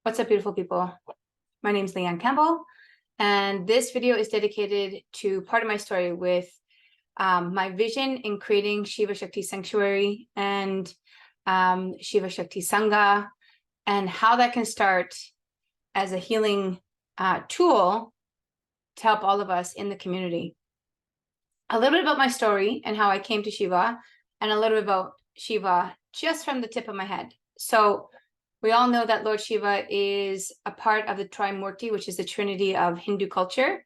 What's up, beautiful people? My name is Leanne Campbell, and this video is dedicated to part of my story with my vision in creating Shiva Shakti Sanctuary and Shiva Shakti Sangha, and how that can start as a healing tool to help all of us in the community. A little bit about my story and how I came to Shiva, and a little bit about Shiva just from the tip of my head. So we all know that Lord Shiva is a part of the Trimurti, which is the Trinity of Hindu culture,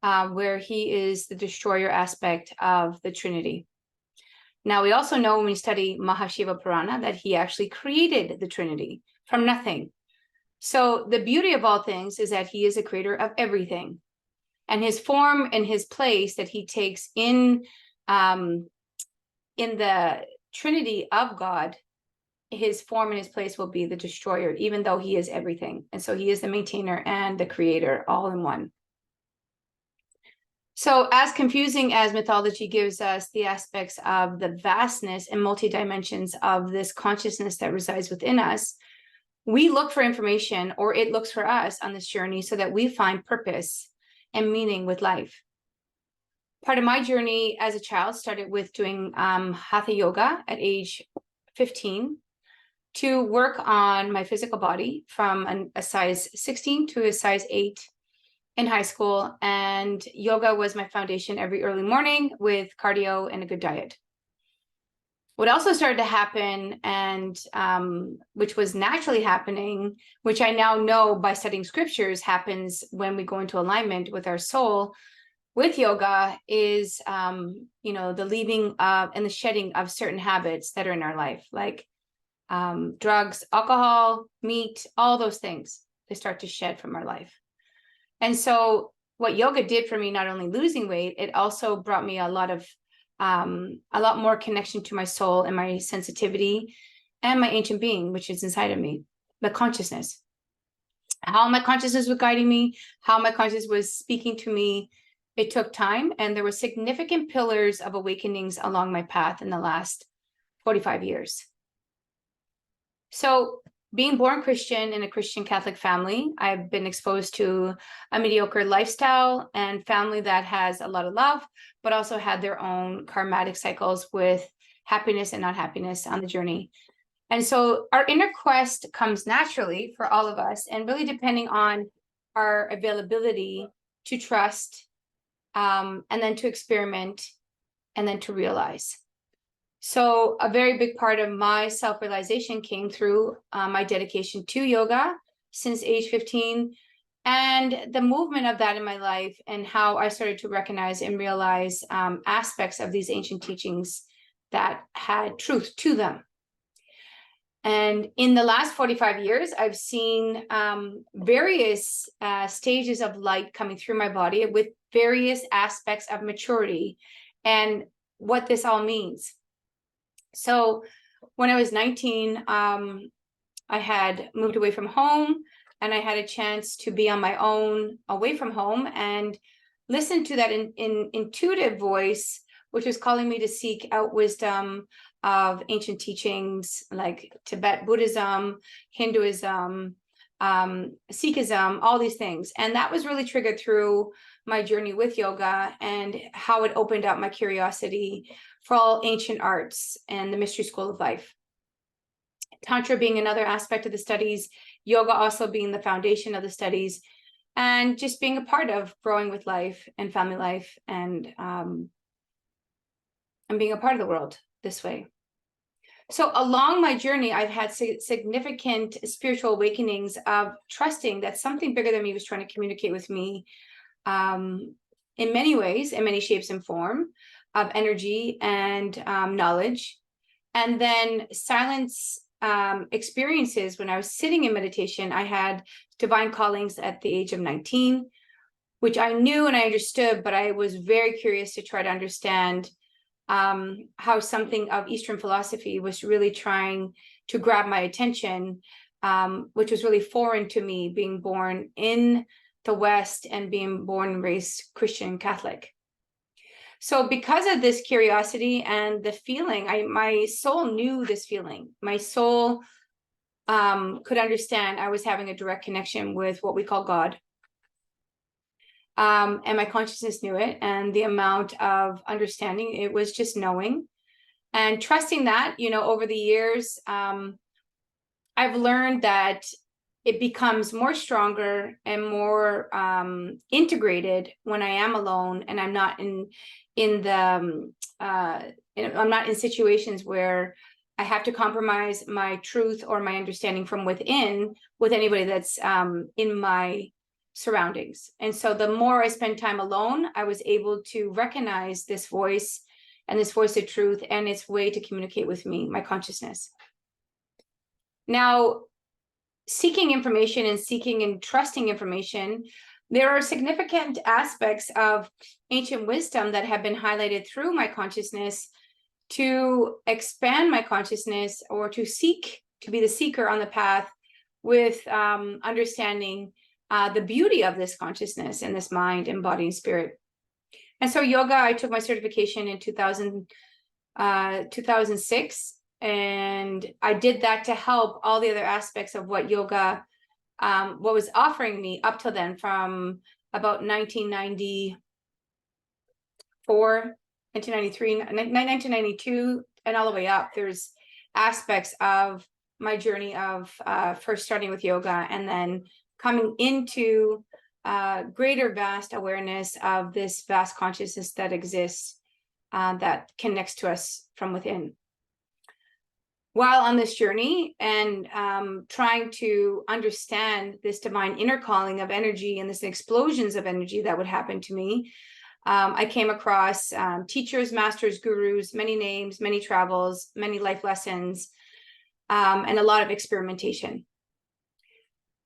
where he is the destroyer aspect of the Trinity. Now, we also know when we study Mahashiva Purana that he actually created the Trinity from nothing. So the beauty of all things is that he is a creator of everything. And his form and his place that he takes in the Trinity of God, his form and his place will be the destroyer, even though he is everything. And so he is the maintainer and the creator all in one. So as confusing as mythology gives us the aspects of the vastness and multi-dimensions of this consciousness that resides within us, we look for information, or it looks for us on this journey, so that we find purpose and meaning with life. Part of my journey as a child started with doing hatha yoga at age 15 to work on my physical body from a size 16 to a size 8 in high school. And yoga was my foundation every early morning with cardio and a good diet. What also started to happen, and which was naturally happening, which I now know by studying scriptures happens when we go into alignment with our soul with yoga, is the leaving of and the shedding of certain habits that are in our life, like drugs, alcohol, meat, all those things. They start to shed from our life. And so what yoga did for me, not only losing weight, it also brought me a lot more connection to my soul and my sensitivity and my ancient being, which is inside of me, the consciousness. How my consciousness was guiding me, how my consciousness was speaking to me. It took time, and there were significant pillars of awakenings along my path in the last 45 years. So being born Christian in a Christian Catholic family, I've been exposed to a mediocre lifestyle and family that has a lot of love, but also had their own karmatic cycles with happiness and not happiness on the journey. And so our inner quest comes naturally for all of us, and really depending on our availability to trust, and then to experiment, and then to realize. So a very big part of my self-realization came through my dedication to yoga since age 15, and the movement of that in my life, and how I started to recognize and realize aspects of these ancient teachings that had truth to them. And in the last 45 years, I've seen various stages of light coming through my body with various aspects of maturity and what this all means. So when I was 19, I had moved away from home, and I had a chance to be on my own away from home and listen to that intuitive voice, which was calling me to seek out wisdom of ancient teachings like Tibet Buddhism, Hinduism, Sikhism, all these things. And that was really triggered through my journey with yoga and how it opened up my curiosity for all ancient arts and the mystery school of life. Tantra being another aspect of the studies, yoga also being the foundation of the studies, and just being a part of growing with life and family life, and being a part of the world this way. So along my journey, I've had significant spiritual awakenings of trusting that something bigger than me was trying to communicate with me in many ways, in many shapes and form of energy and knowledge. And then silence experiences. When I was sitting in meditation, I had divine callings at the age of 19, which I knew and I understood, but I was very curious to try to understand how something of Eastern philosophy was really trying to grab my attention, which was really foreign to me, being born in the West and being born and raised Christian Catholic. So because of this curiosity and the feeling, my soul knew this feeling. My soul could understand I was having a direct connection with what we call God. And my consciousness knew it, and the amount of understanding, it was just knowing and trusting that, over the years, I've learned that it becomes more stronger and more integrated when I am alone and I'm not I'm not in situations where I have to compromise my truth or my understanding from within with anybody that's in my surroundings. And so the more I spend time alone, I was able to recognize this voice and this voice of truth and its way to communicate with me, my consciousness. Now, seeking information and seeking and trusting information, there are significant aspects of ancient wisdom that have been highlighted through my consciousness to expand my consciousness, or to seek to be the seeker on the path with understanding the beauty of this consciousness and this mind and body and spirit. And so yoga, I took my certification in 2006. And I did that to help all the other aspects of what yoga, what was offering me up till then, from about 1994, 1993, 1992, and all the way up. There's aspects of my journey of first starting with yoga and then coming into greater vast awareness of this vast consciousness that exists, that connects to us from within. While on this journey and trying to understand this divine inner calling of energy and this explosions of energy that would happen to me, I came across teachers, masters, gurus, many names, many travels, many life lessons, and a lot of experimentation.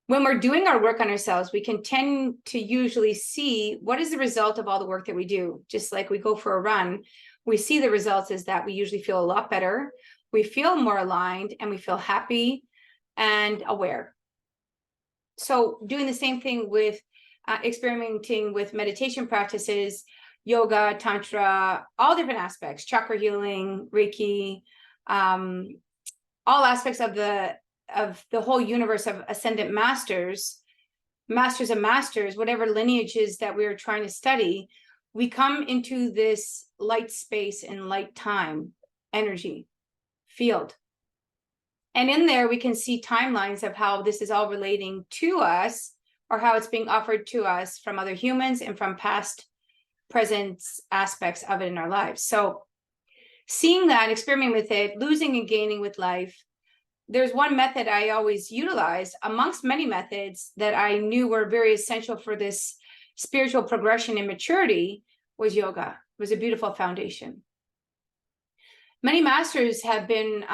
When we're doing our work on ourselves, we can tend to usually see what is the result of all the work that we do. Just like we go for a run, we see the results is that we usually feel a lot better. We feel more aligned and we feel happy and aware. So doing the same thing with experimenting with meditation practices, yoga, tantra, all different aspects, chakra healing, Reiki, all aspects of the whole universe of ascendant masters of masters, whatever lineages that we are trying to study, we come into this light space and light time energy field. And in there, we can see timelines of how this is all relating to us, or how it's being offered to us from other humans and from past, present aspects of it in our lives. So seeing that, experimenting with it, losing and gaining with life, there's one method I always utilize amongst many methods that I knew were very essential for this spiritual progression and maturity was yoga. It was a beautiful foundation. Many masters have been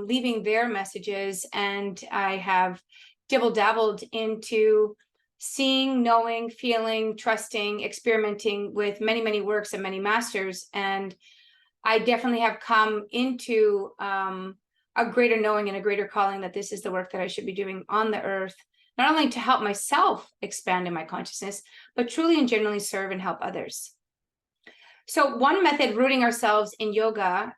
leaving their messages, and I have dibble-dabbled into seeing, knowing, feeling, trusting, experimenting with many, many works of many masters. And I definitely have come into a greater knowing and a greater calling that this is the work that I should be doing on the earth, not only to help myself expand in my consciousness, but truly and genuinely serve and help others. So one method, rooting ourselves in yoga,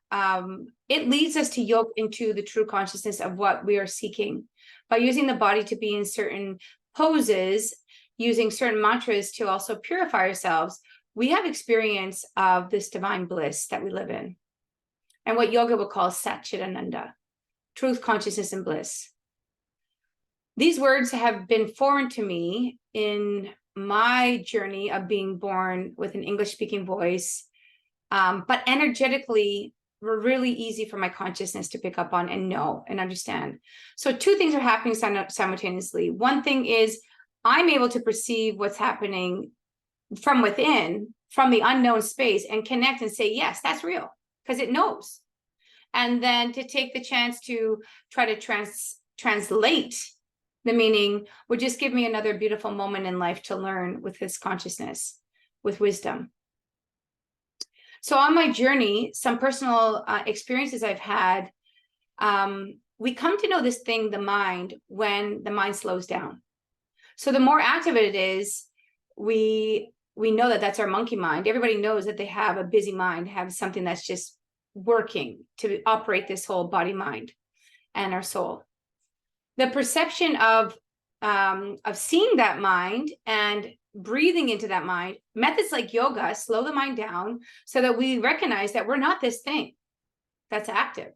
it leads us to yoke into the true consciousness of what we are seeking by using the body to be in certain poses, using certain mantras to also purify ourselves. We have experience of this divine bliss that we live in, and what yoga would call Satchitananda, truth, consciousness, and bliss. These words have been foreign to me in my journey of being born with an English-speaking voice, but energetically were really easy for my consciousness to pick up on and know and understand. So two things are happening simultaneously. One thing is I'm able to perceive what's happening from within, from the unknown space, and connect and say, yes, that's real, because it knows. And then to take the chance to try to translate the meaning would just give me another beautiful moment in life to learn with this consciousness, with wisdom. So on my journey, some personal experiences I've had, we come to know this thing, the mind, when the mind slows down. So the more active it is, we know that that's our monkey mind. Everybody knows that they have a busy mind, have something that's just working to operate this whole body, mind, and our soul. the perception of seeing that mind and breathing into that mind, methods like yoga slow the mind down so that we recognize that we're not this thing that's active,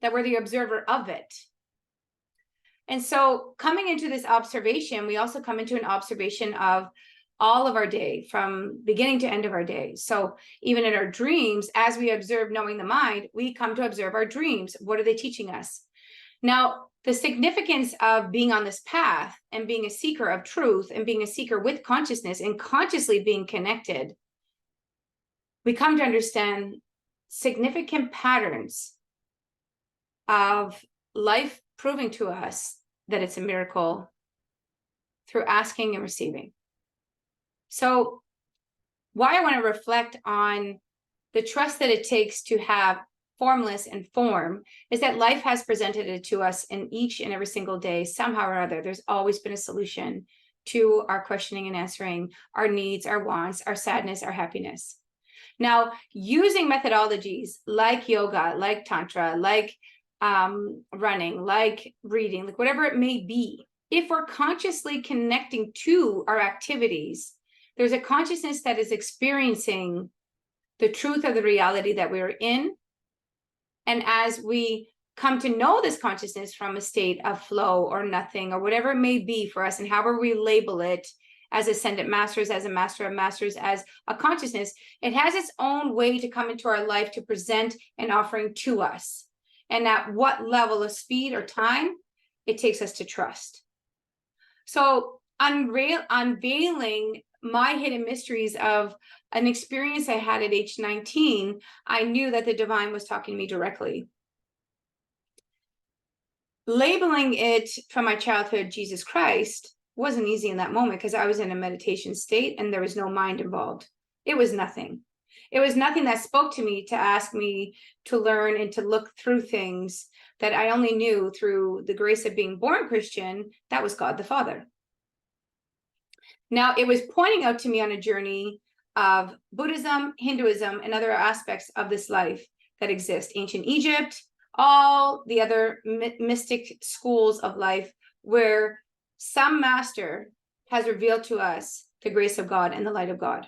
that we're the observer of it. And so coming into this observation, we also come into an observation of all of our day from beginning to end of our day. So even in our dreams, as we observe knowing the mind, we come to observe our dreams. What are they teaching us? Now, the significance of being on this path and being a seeker of truth and being a seeker with consciousness and consciously being connected, we come to understand significant patterns of life proving to us that it's a miracle through asking and receiving. So why I want to reflect on the trust that it takes to have formless and form is that life has presented it to us in each and every single day, somehow or other. There's always been a solution to our questioning and answering, our needs, our wants, our sadness, our happiness. Now, using methodologies like yoga, like tantra, like running, like reading, like whatever it may be, if we're consciously connecting to our activities, there's a consciousness that is experiencing the truth of the reality that we're in. And as we come to know this consciousness from a state of flow or nothing or whatever it may be for us, and however we label it as ascendant masters, as a master of masters, as a consciousness, it has its own way to come into our life to present an offering to us. And at what level of speed or time it takes us to trust. So unveiling my hidden mysteries of an experience I had at age 19, I knew that the divine was talking to me directly. Labeling it from my childhood, Jesus Christ, wasn't easy in that moment because I was in a meditation state and there was no mind involved. It was nothing. It was nothing that spoke to me to ask me to learn and to look through things that I only knew through the grace of being born Christian. That was God the Father. Now, it was pointing out to me on a journey of Buddhism, Hinduism, and other aspects of this life that exist. Ancient Egypt, all the other mystic schools of life where some master has revealed to us the grace of God and the light of God.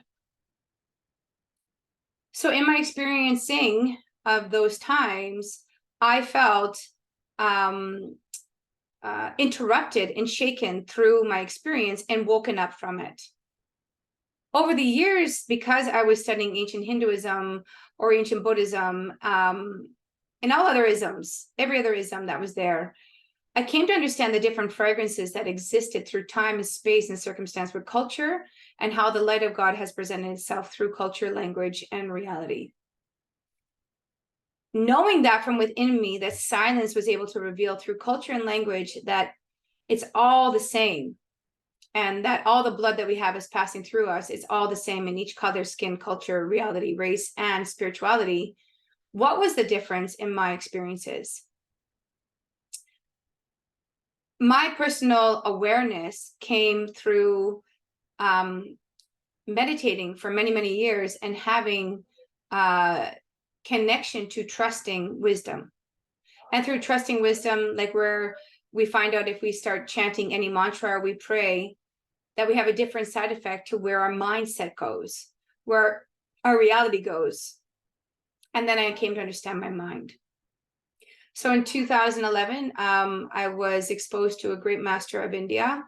So in my experiencing of those times, I felt interrupted and shaken through my experience and woken up from it. Over the years, because I was studying ancient Hinduism or ancient Buddhism and all other isms, every other ism that was there, I came to understand the different fragrances that existed through time and space and circumstance with culture and how the light of God has presented itself through culture, language, and reality. Knowing that from within me, that silence was able to reveal through culture and language that it's all the same, and that all the blood that we have is passing through us. It's all the same in each color, skin, culture, reality, race, and spirituality. What was the difference in my experiences? My personal awareness came through meditating for many, many years and having connection to trusting wisdom. And through trusting wisdom, like where we find out if we start chanting any mantra or we pray, that we have a different side effect to where our mindset goes, where our reality goes. And then I came to understand my mind. So in 2011, I was exposed to a great master of India,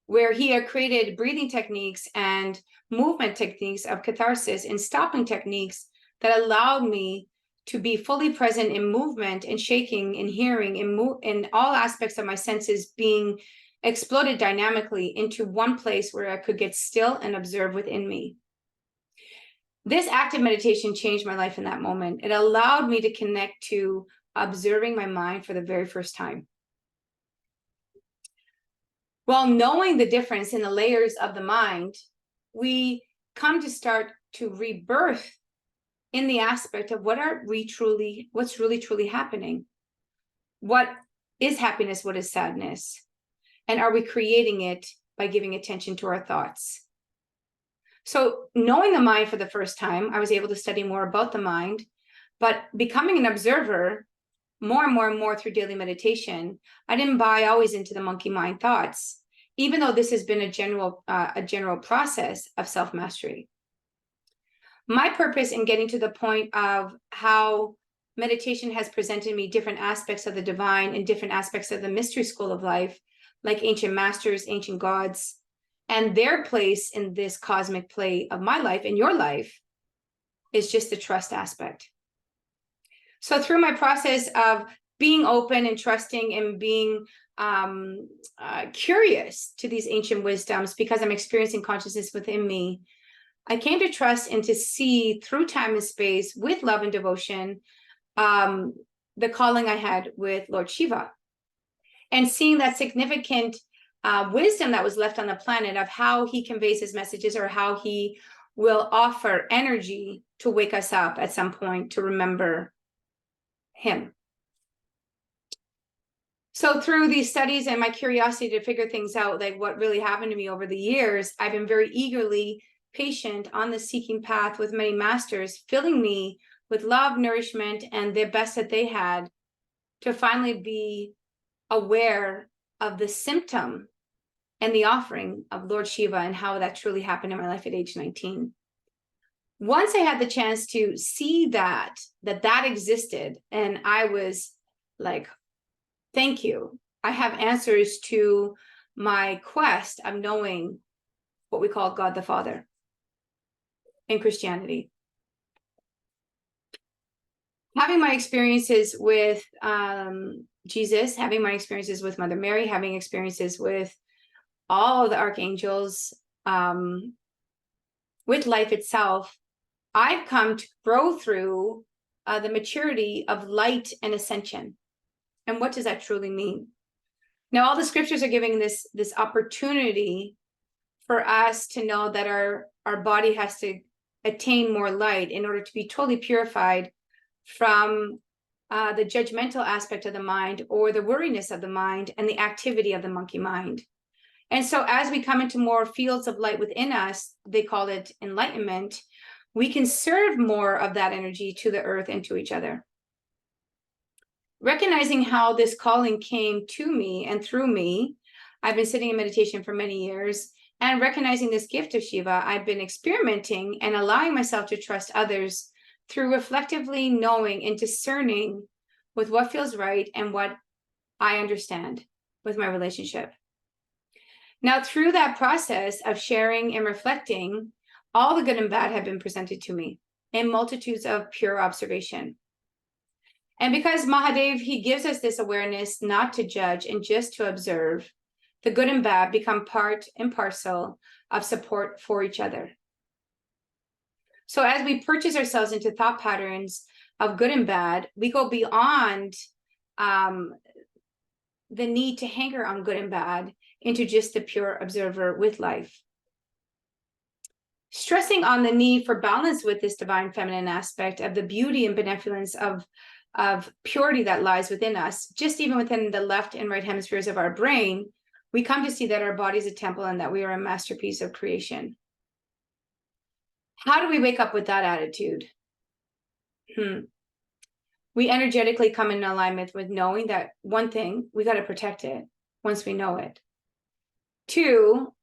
where he had created breathing techniques and movement techniques of catharsis and stopping techniques that allowed me to be fully present in movement and shaking and hearing in all aspects of my senses being exploded dynamically into one place where I could get still and observe within me. This active meditation changed my life in that moment. It allowed me to connect to observing my mind for the very first time. While knowing the difference in the layers of the mind, we come to start to rebirth in the aspect of what's really truly happening. What is happiness? What is sadness? And are we creating it by giving attention to our thoughts? So knowing the mind for the first time, I was able to study more about the mind, but becoming an observer more and more and more through daily meditation, I didn't buy always into the monkey mind thoughts, even though this has been a general process of self-mastery. My purpose in getting to the point of how meditation has presented me different aspects of the divine and different aspects of the mystery school of life, like ancient masters, ancient gods, and their place in this cosmic play of my life and your life, is just the trust aspect. So through my process of being open and trusting and being curious to these ancient wisdoms, because I'm experiencing consciousness within me, I came to trust and to see through time and space with love and devotion, the calling I had with Lord Shiva, and seeing that significant wisdom that was left on the planet of how he conveys his messages, or how he will offer energy to wake us up at some point to remember him. So through these studies and my curiosity to figure things out, like what really happened to me over the years, I've been very eagerly patient on the seeking path with many masters, filling me with love, nourishment, and the best that they had, to finally be aware of the symptom and the offering of Lord Shiva and how that truly happened in my life at age 19. Once I had the chance to see that existed, and I was like, thank you. I have answers to my quest of knowing what we call God the Father in Christianity. Having my experiences with Jesus, having my experiences with Mother Mary, having experiences with all the archangels, with life itself, I've come to grow through the maturity of light and ascension. And what does that truly mean? Now, all the scriptures are giving this opportunity for us to know that our body has to attain more light in order to be totally purified from the judgmental aspect of the mind, or the worriness of the mind, and the activity of the monkey mind. And so as we come into more fields of light within us, they call it enlightenment, we can serve more of that energy to the earth and to each other. Recognizing how this calling came to me and through me, I've been sitting in meditation for many years, and recognizing this gift of Shiva, I've been experimenting and allowing myself to trust others through reflectively knowing and discerning with what feels right and what I understand with my relationship. Now, through that process of sharing and reflecting, all the good and bad have been presented to me in multitudes of pure observation. And because Mahadev, he gives us this awareness not to judge and just to observe, the good and bad become part and parcel of support for each other. So as we purchase ourselves into thought patterns of good and bad, we go beyond the need to hanker on good and bad into just the pure observer with life. Stressing on the need for balance with this divine feminine aspect of the beauty and benevolence of purity that lies within us, just even within the left and right hemispheres of our brain, we come to see that our body is a temple and that we are a masterpiece of creation. How do we wake up with that attitude? We energetically come in alignment with knowing that, one thing, we got to protect it once we know it. Two,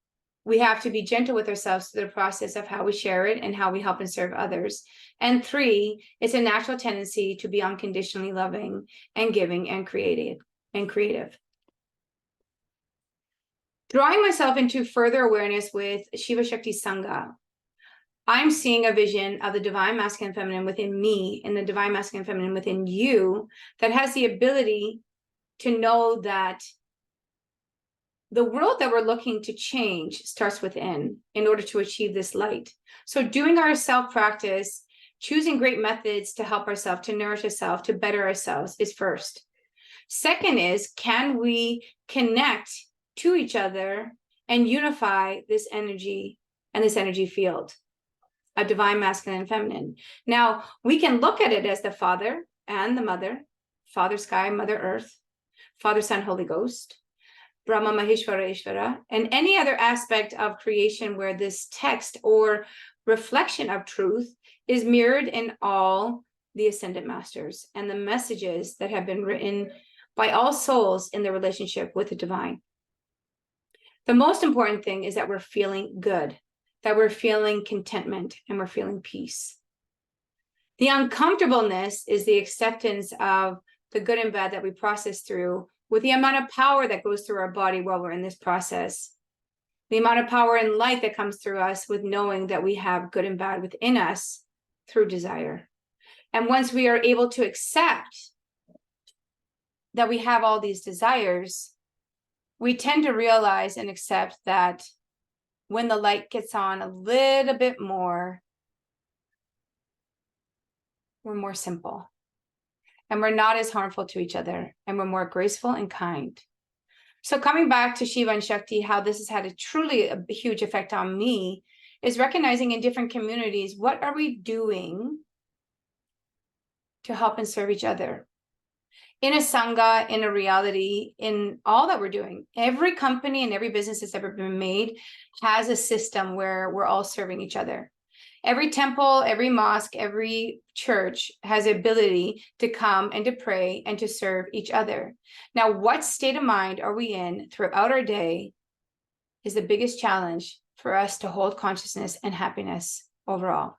we have to be gentle with ourselves through the process of how we share it and how we help and serve others. And three, it's a natural tendency to be unconditionally loving and giving and creative. Drawing myself into further awareness with Shiva Shakti Sangha, I'm seeing a vision of the divine masculine feminine within me and the divine masculine feminine within you that has the ability to know that the world that we're looking to change starts within in order to achieve this light. So doing our self-practice, choosing great methods to help ourselves, to nourish ourselves, to better ourselves is first. Second is, can we connect to each other and unify this energy and this energy field of divine masculine and feminine? Now, we can look at it as the Father and the Mother, Father Sky, Mother Earth, Father Son, Holy Ghost, Brahma, Maheshwara, Ishvara, and any other aspect of creation where this text or reflection of truth is mirrored in all the Ascended Masters and the messages that have been written by all souls in their relationship with the divine. The most important thing is that we're feeling good, that we're feeling contentment, and we're feeling peace. The uncomfortableness is the acceptance of the good and bad that we process through, with the amount of power that goes through our body while we're in this process. The amount of power and light that comes through us with knowing that we have good and bad within us through desire. And once we are able to accept that we have all these desires, we tend to realize and accept that when the light gets on a little bit more, we're more simple. And we're not as harmful to each other. And we're more graceful and kind. So coming back to Shiva and Shakti, how this has had a huge effect on me is recognizing in different communities, what are we doing to help and serve each other? In a Sangha, in a reality, in all that we're doing, every company and every business that's ever been made has a system where we're all serving each other. Every temple, every mosque, every church has the ability to come and to pray and to serve each other. Now, what state of mind are we in throughout our day is the biggest challenge for us to hold consciousness and happiness overall.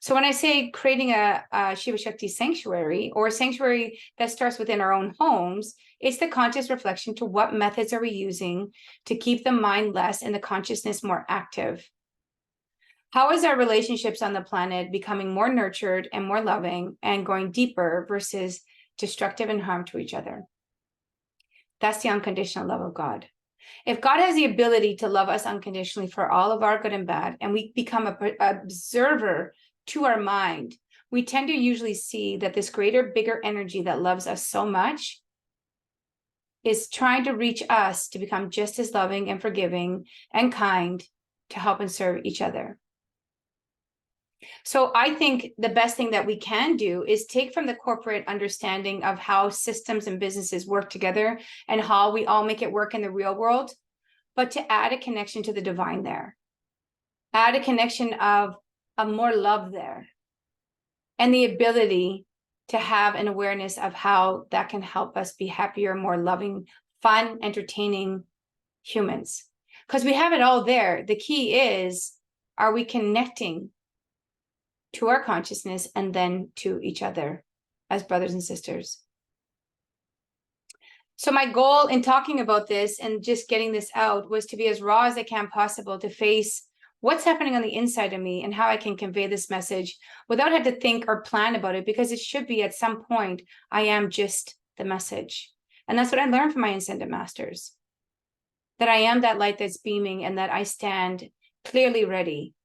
So when I say creating a Shiva Shakti sanctuary, or a sanctuary that starts within our own homes, it's the conscious reflection to what methods are we using to keep the mind less and the consciousness more active. How is our relationships on the planet becoming more nurtured and more loving and going deeper versus destructive and harm to each other? That's the unconditional love of God. If God has the ability to love us unconditionally for all of our good and bad, and we become an observer to our mind, we tend to usually see that this greater, bigger energy that loves us so much is trying to reach us to become just as loving and forgiving and kind to help and serve each other. So I think the best thing that we can do is take from the corporate understanding of how systems and businesses work together and how we all make it work in the real world, but to add a connection to the divine there. Add a connection of more love there, and the ability to have an awareness of how that can help us be happier, more loving, fun, entertaining humans. Because we have it all there. The key is, are we connecting to our consciousness and then to each other as brothers and sisters? So my goal in talking about this and just getting this out was to be as raw as I can possible, to face what's happening on the inside of me and how I can convey this message without having to think or plan about it, because it should be at some point, I am just the message. And that's what I learned from my Ascended Masters, that I am that light that's beaming and that I stand clearly ready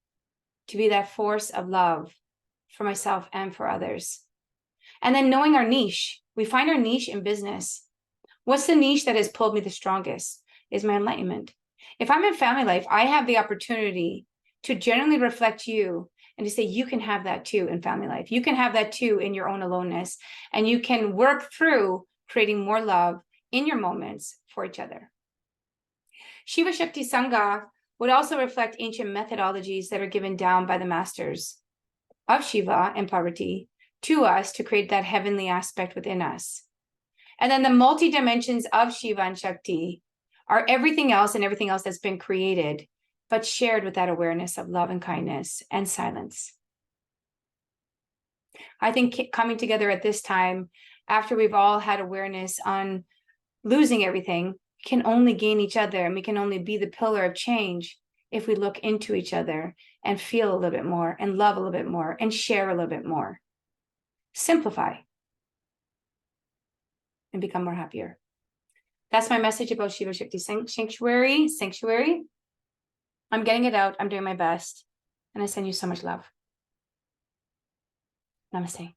to be that force of love for myself and for others. And then knowing our niche, we find our niche in business. What's the niche that has pulled me the strongest? Is my enlightenment. If I'm in family life, I have the opportunity to generally reflect you and to say, you can have that too in family life. You can have that too in your own aloneness. And you can work through creating more love in your moments for each other. Shiva Shakti Sangha would also reflect ancient methodologies that are given down by the masters of Shiva and Parvati to us to create that heavenly aspect within us. And then the multi-dimensions of Shiva and Shakti are everything else and everything else that's been created, but shared with that awareness of love and kindness and silence. I think coming together at this time, after we've all had awareness on losing everything, we can only gain each other, and we can only be the pillar of change if we look into each other and feel a little bit more and love a little bit more and share a little bit more. Simplify and become more happier. That's my message about Shiva Shakti Sanctuary. I'm getting it out. I'm doing my best. And I send you so much love. Namaste.